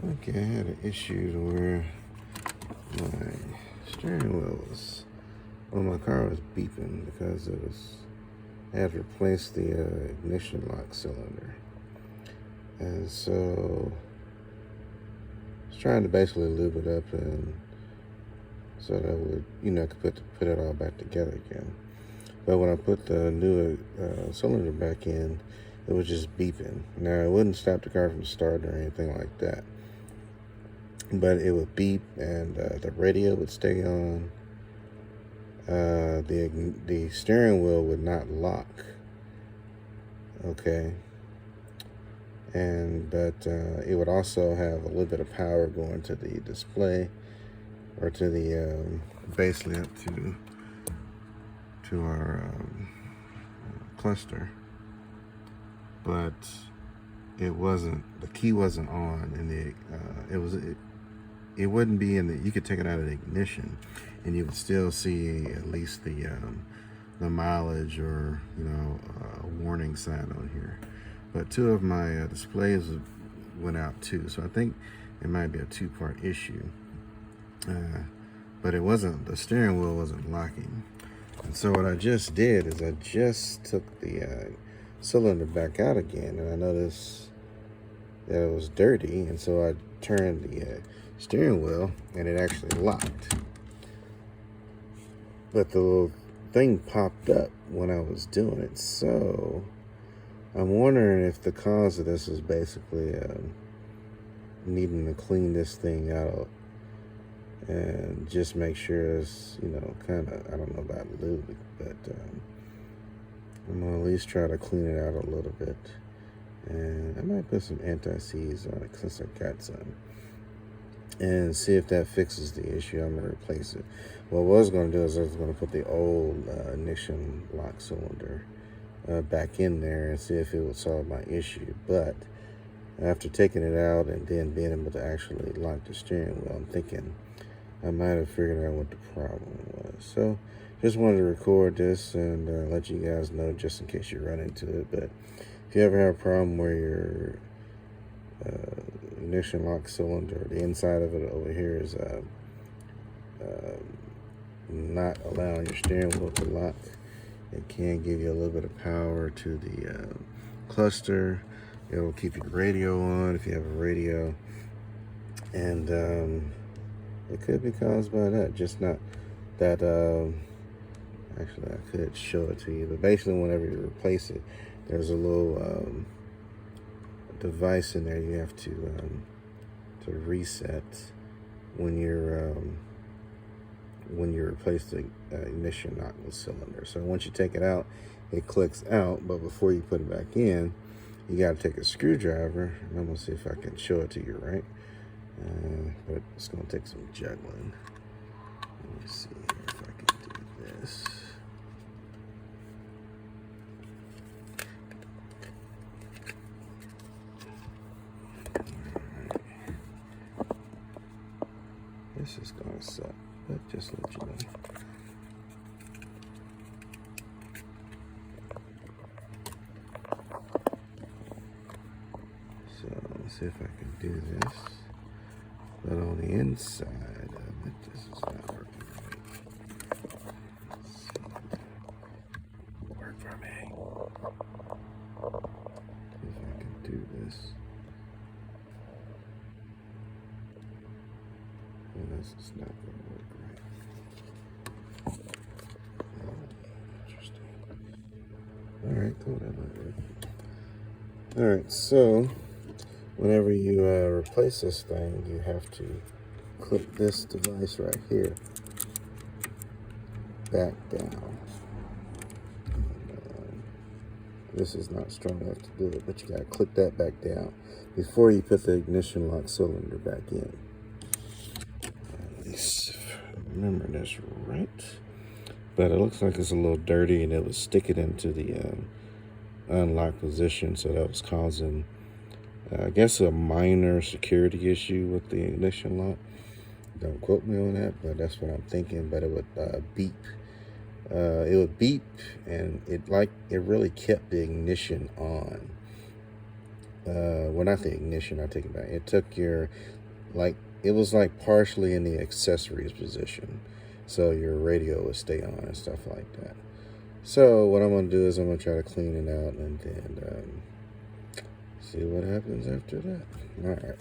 Okay, I had an issue to where my steering wheel was, well, my car was beeping because I had replaced the ignition lock cylinder. And so I was trying to basically lube it up and so that I would, could put it all back together again. But when I put the new cylinder back in, it was just beeping. Now, it wouldn't stop the car from starting or anything like that. But it would beep and the radio would stay on. The steering wheel would not lock. Okay. But it would also have a little bit of power going to the display or to the basically up to our cluster, but it wasn't. The key wasn't on, and it wouldn't be in the. You could take it out of the ignition, and you would still see at least the mileage or a warning sign on here. But two of my displays went out too, so I think it might be a two-part issue. But it wasn't. The steering wheel wasn't locking. And so what I just did is I just took the cylinder back out again, and I noticed that it was dirty, and so I turned the steering wheel, and it actually locked. But the little thing popped up when I was doing it, so I'm wondering if the cause of this is basically needing to clean this thing out and just make sure it's, kind of, I don't know about lube, but I'm going to at least try to clean it out a little bit. And I might put some anti-seize on it since I got some. And see if that fixes the issue. I'm going to replace it. What I was going to do is I was going to put the old ignition lock cylinder back in there and see if it would solve my issue. But after taking it out and then being able to actually lock the steering wheel, I'm thinking I might have figured out what the problem was. So just wanted to record this and let you guys know just in case you run into it. But if you ever have a problem where your ignition lock cylinder, the inside of it over here is not allowing your steering wheel to lock, it can give you a little bit of power to the cluster. It will keep your radio on if you have a radio. And it could be caused by that, just not that, actually I could show it to you, but basically whenever you replace it, there's a little device in there you have to reset when you replace the ignition lock cylinder. So once you take it out, it clicks out, but before you put it back in, you got to take a screwdriver, and I'm going to see if I can show it to you right. But it's going to take some juggling. Let me see here if I can do this. This is going to suck, but just let you know. So let's see if I can do this. But on the inside of it, this is not working right. Let's see. Work for me. See if I can do this. And this is not going to work right. Interesting. Alright, cool. That might work. Alright, so whenever you replace this thing, you have to clip this device right here back down. And, this is not strong enough to do it, but you got to clip that back down before you put the ignition lock cylinder back in. At least remember this right. But it looks like it's a little dirty, and it was sticking into the unlocked position, so that was causing I guess a minor security issue with the ignition lock. Don't quote me on that, but that's what I'm thinking. But it would beep. It would beep, and it really kept the ignition on. well, not the ignition, I take it back. It took your, like, it was like partially in the accessories position. So your radio would stay on and stuff like that. So what I'm going to do is I'm going to try to clean it out and then see what happens after that. All right.